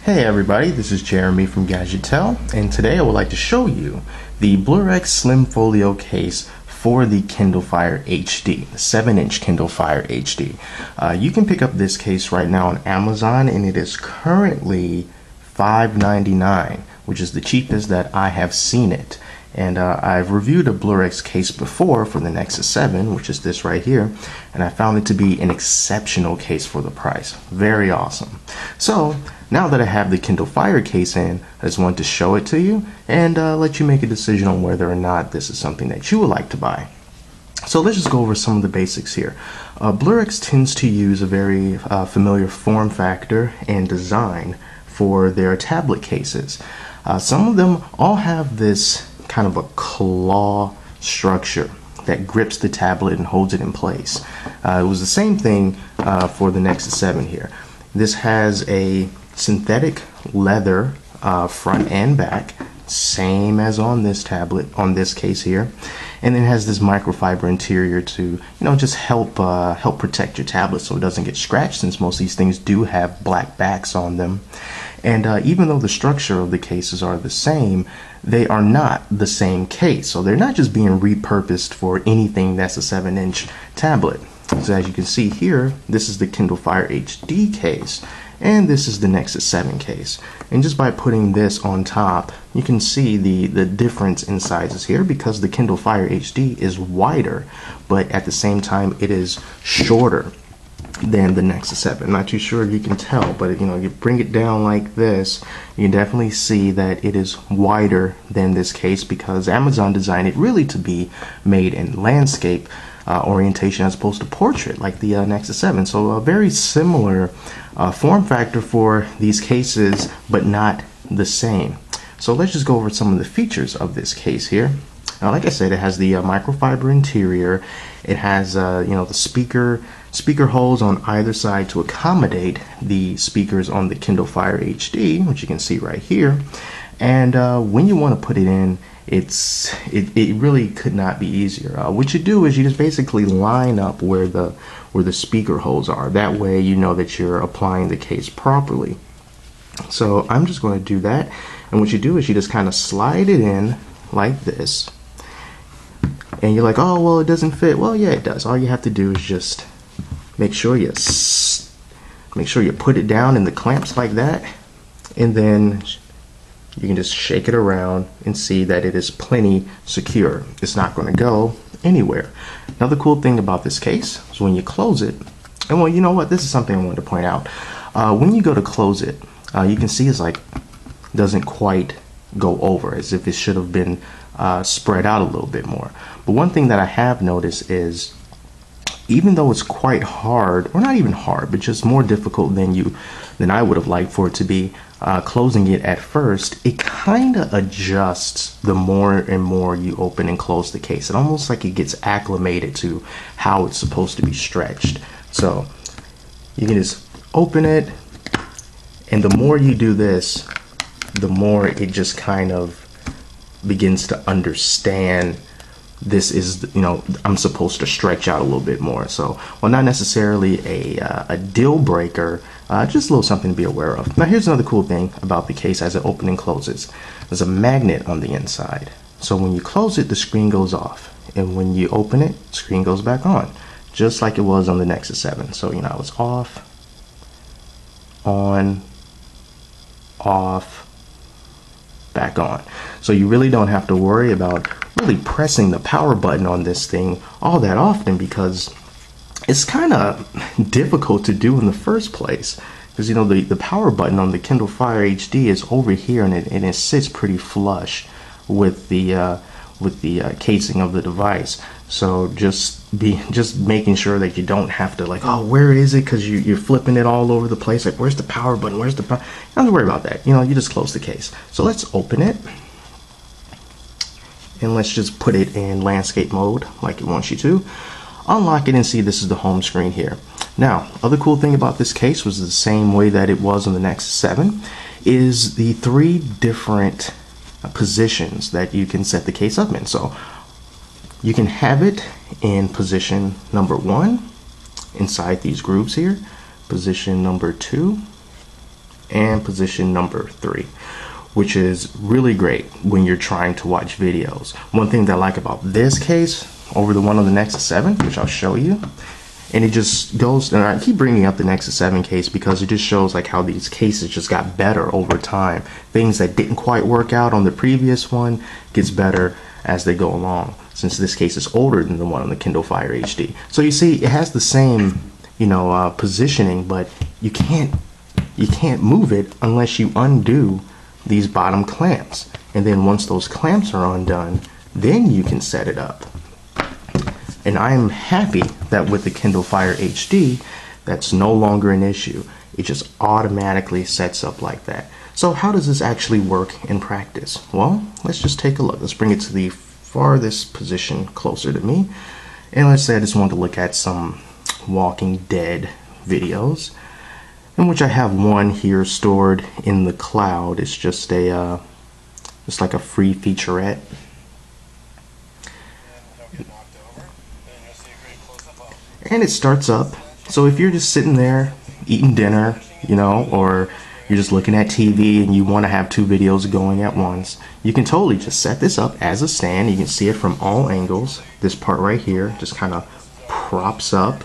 Hey everybody, this is Jeremy from Gadgetel, and today I would like to show you the Blu-Rex Slim Folio case for the Kindle Fire HD, the 7-inch Kindle Fire HD. You can pick up this case right now on Amazon, and it is currently $5.99, which is the cheapest that I have seen it. And I've reviewed a Blu-Rex case before for the Nexus 7, which is this right here, and I found it to be an exceptional case for the price. Very awesome. So now that I have the Kindle Fire case in, I just wanted to show it to you and let you make a decision on whether or not this is something that you would like to buy. So let's just go over some of the basics here. Blu-Rex tends to use a very familiar form factor and design for their tablet cases. Some of them all have this kind of a claw structure that grips the tablet and holds it in place. It was the same thing for the Nexus 7 here. This has a synthetic leather front and back, same as on this tablet, on this case here, and then has this microfiber interior to just help protect your tablet so it doesn't get scratched, since most of these things do have black backs on them. And even though the structure of the cases are the same, they are not the same case. So they're not just being repurposed for anything that's a 7-inch tablet. So as you can see here, this is the Kindle Fire HD case, and this is the Nexus 7 case. And just by putting this on top, you can see the difference in sizes here, because the Kindle Fire HD is wider, but at the same time it is shorter than the Nexus 7. I'm not too sure if you can tell, but if you bring it down like this, you can definitely see that it is wider than this case, because Amazon designed it really to be made in landscape orientation as opposed to portrait, like the Nexus 7. So a very similar form factor for these cases, but not the same. So let's just go over some of the features of this case here. Now, like I said, it has the microfiber interior. It has the speaker holes on either side to accommodate the speakers on the Kindle Fire HD, which you can see right here. And when you want to put it in, it really could not be easier. What you do is you just basically line up where the speaker holes are. That way you know that you're applying the case properly. So I'm just going to do that. And what you do is you just kind of slide it in like this. And you're like, oh, well, it doesn't fit. Well, yeah, it does. All you have to do is just make sure you put it down in the clamps like that, and then you can just shake it around and see that it is plenty secure. It's not going to go anywhere. Another cool thing about this case is when you close it, and well, you know what? This is something I wanted to point out. When you go to close it, you can see it's like doesn't quite go over, as if it should have been spread out a little bit more. But one thing that I have noticed is, even though it's quite hard, or not even hard, but just more difficult than I would have liked for it to be, closing it at first, it kind of adjusts the more and more you open and close the case. It almost like it gets acclimated to how it's supposed to be stretched. So you can just open it, and the more you do this, the more it just kind of begins to understand this is, I'm supposed to stretch out a little bit more. So, well, not necessarily a deal breaker, just a little something to be aware of. Now, here's another cool thing about the case as it opens and closes. There's a magnet on the inside. So when you close it, the screen goes off. And when you open it, the screen goes back on, just like it was on the Nexus 7. So, it's off, on, off, back on. So you really don't have to worry about really pressing the power button on this thing all that often, because it's kind of difficult to do in the first place, because the power button on the Kindle Fire HD is over here, and it sits pretty flush with the casing of the device. So just making sure that you don't have to, like, oh, where is it, because you're flipping it all over the place, like, where's the power button, where's the power? You don't have to worry about that. You just close the case. So let's open it, and let's just put it in landscape mode like it wants you to. Unlock it and see this is the home screen here. Now, other cool thing about this case was the same way that it was on the Nexus 7, is the 3 different positions that you can set the case up in. So you can have it in position number 1 inside these grooves here, position number 2, and position number 3, which is really great when you're trying to watch videos. One thing that I like about this case over the one on the Nexus 7, which I'll show you, and it just goes, and I keep bringing up the Nexus 7 case because it just shows like how these cases just got better over time. Things that didn't quite work out on the previous one gets better as they go along, since this case is older than the one on the Kindle Fire HD. So you see, it has the same, positioning, but you can't move it unless you undo these bottom clamps. And then once those clamps are undone, then you can set it up. And I am happy that with the Kindle Fire HD, that's no longer an issue. It just automatically sets up like that. So how does this actually work in practice? Well, let's just take a look. Let's bring it to the farthest position closer to me. And let's say I just want to look at some Walking Dead videos, in which I have one here stored in the cloud. It's just a, just like a free featurette. And it starts up. So if you're just sitting there eating dinner, or you're just looking at TV and you want to have 2 videos going at once, you can totally just set this up as a stand. You can see it from all angles. This part right here just kind of props up,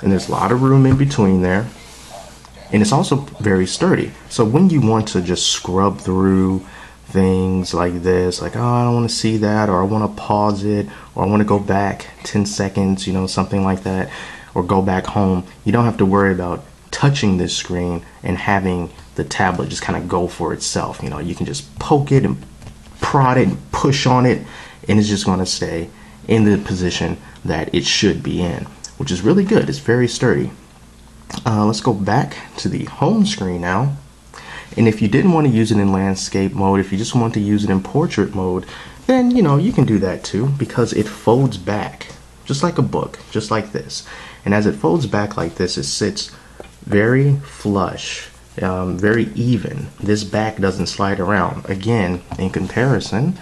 and there's a lot of room in between there, and it's also very sturdy. So when you want to just scrub through things like this, like, oh, I don't want to see that, or I want to pause it, or I want to go back 10 seconds, something like that, or go back home, you don't have to worry about touching this screen and having the tablet just kind of go for itself. You can just poke it and prod it and push on it, and it's just going to stay in the position that it should be in, which is really good. It's very sturdy. Let's go back to the home screen now. And if you didn't want to use it in landscape mode, if you just want to use it in portrait mode, then you can do that too, because it folds back just like a book, just like this. And as it folds back like this, it sits very flush, very even. This back doesn't slide around. Again, in comparison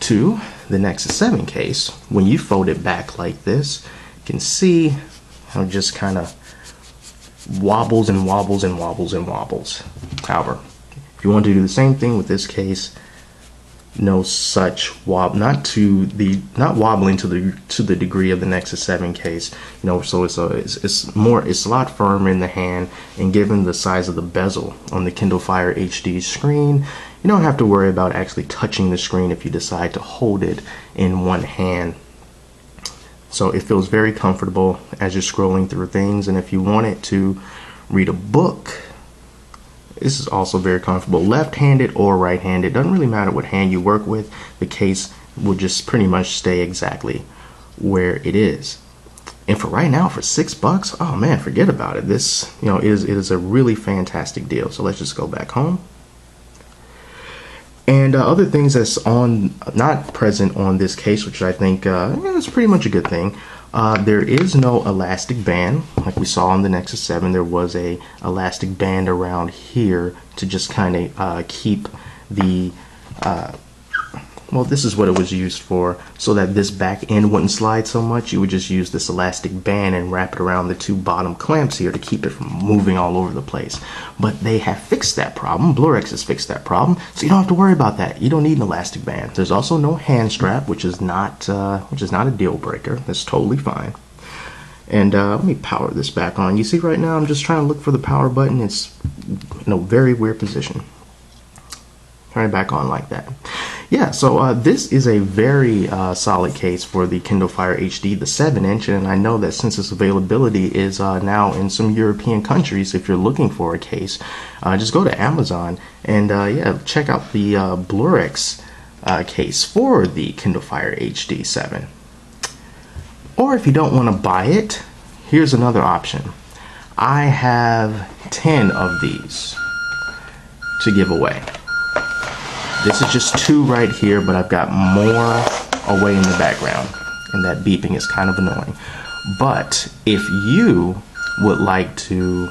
to the Nexus 7 case, when you fold it back like this, you can see how it just kind of wobbles and wobbles and wobbles and wobbles. However, if you want to do the same thing with this case, no such not wobbling to the degree of the Nexus 7 case, so it's a lot firmer in the hand, and given the size of the bezel on the Kindle Fire HD screen, you don't have to worry about actually touching the screen if you decide to hold it in one hand. So it feels very comfortable as you're scrolling through things, and if you wanted to read a book, this is also very comfortable. Left-handed or right-handed, doesn't really matter what hand you work with, the case will just pretty much stay exactly where it is. And for right now, for $6, oh man, forget about it. This, it is a really fantastic deal. So let's just go back home. And other things that's not present on this case, which I think is pretty much a good thing. There is no elastic band like we saw on the Nexus 7. There was a elastic band around here to just kind of keep the well, this is what it was used for, so that this back end wouldn't slide so much. You would just use this elastic band and wrap it around the 2 bottom clamps here to keep it from moving all over the place. But they have fixed that problem. Blu-rex has fixed that problem, so you don't have to worry about that. You don't need an elastic band. There's also no hand strap, which is not a deal breaker. That's totally fine. And let me power this back on. You see right now I'm just trying to look for the power button. It's in a very weird position. Turn it back on like that. Yeah, so this is a very solid case for the Kindle Fire HD, the 7-inch, and I know that since its availability is now in some European countries, if you're looking for a case, just go to Amazon and yeah, check out the Blu-rex case for the Kindle Fire HD 7. Or if you don't want to buy it, here's another option. I have 10 of these to give away. This is just 2 right here, but I've got more away in the background, and that beeping is kind of annoying. But if you would like to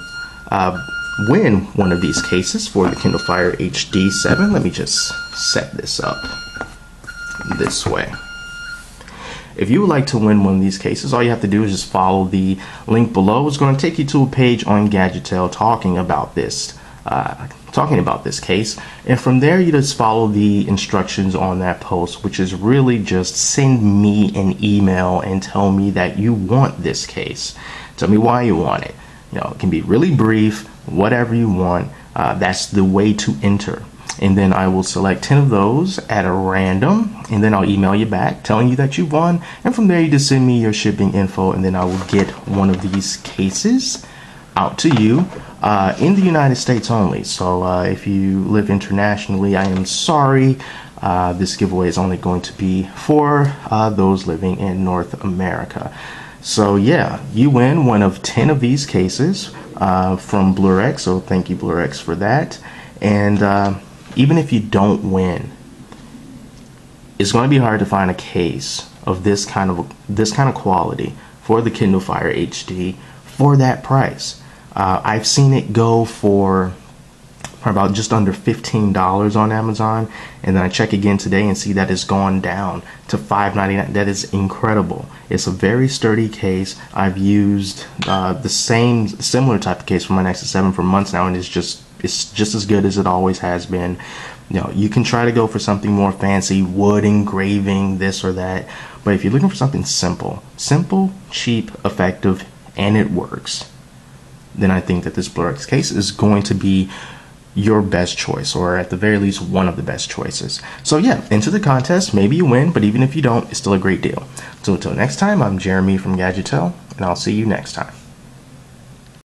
win one of these cases for the Kindle Fire HD 7, let me just set this up this way. if you would like to win one of these cases, all you have to do is just follow the link below. It's going to take you to a page on Gadgetel talking about this case, and from there you just follow the instructions on that post, which is really just send me an email and tell me that you want this case. Tell me why you want it. You know, it can be really brief, whatever you want. That's the way to enter. And then I will select 10 of those at a random, and then I'll email you back telling you that you won. And from there you just send me your shipping info, and then I will get one of these cases out to you in the United States only. So if you live internationally, I am sorry. This giveaway is only going to be for those living in North America. So yeah, you win one of 10 of these cases from Blurex. So thank you, Blurex, for that. And even if you don't win, it's going to be hard to find a case of this kind of quality for the Kindle Fire HD for that price. I've seen it go for about just under $15 on Amazon, and then I check again today and see that it's gone down to $5.99. That is incredible. It's a very sturdy case. I've used the similar type of case for my Nexus 7 for months now, and it's just as good as it always has been. You know, you can try to go for something more fancy, wood engraving, this or that, but if you're looking for something simple, cheap, effective, and it works, then I think that this Blurex case is going to be your best choice, or at the very least one of the best choices. So yeah, enter the contest. Maybe you win, but even if you don't, it's still a great deal. So until next time, I'm Jeremy from Gadgetel, and I'll see you next time.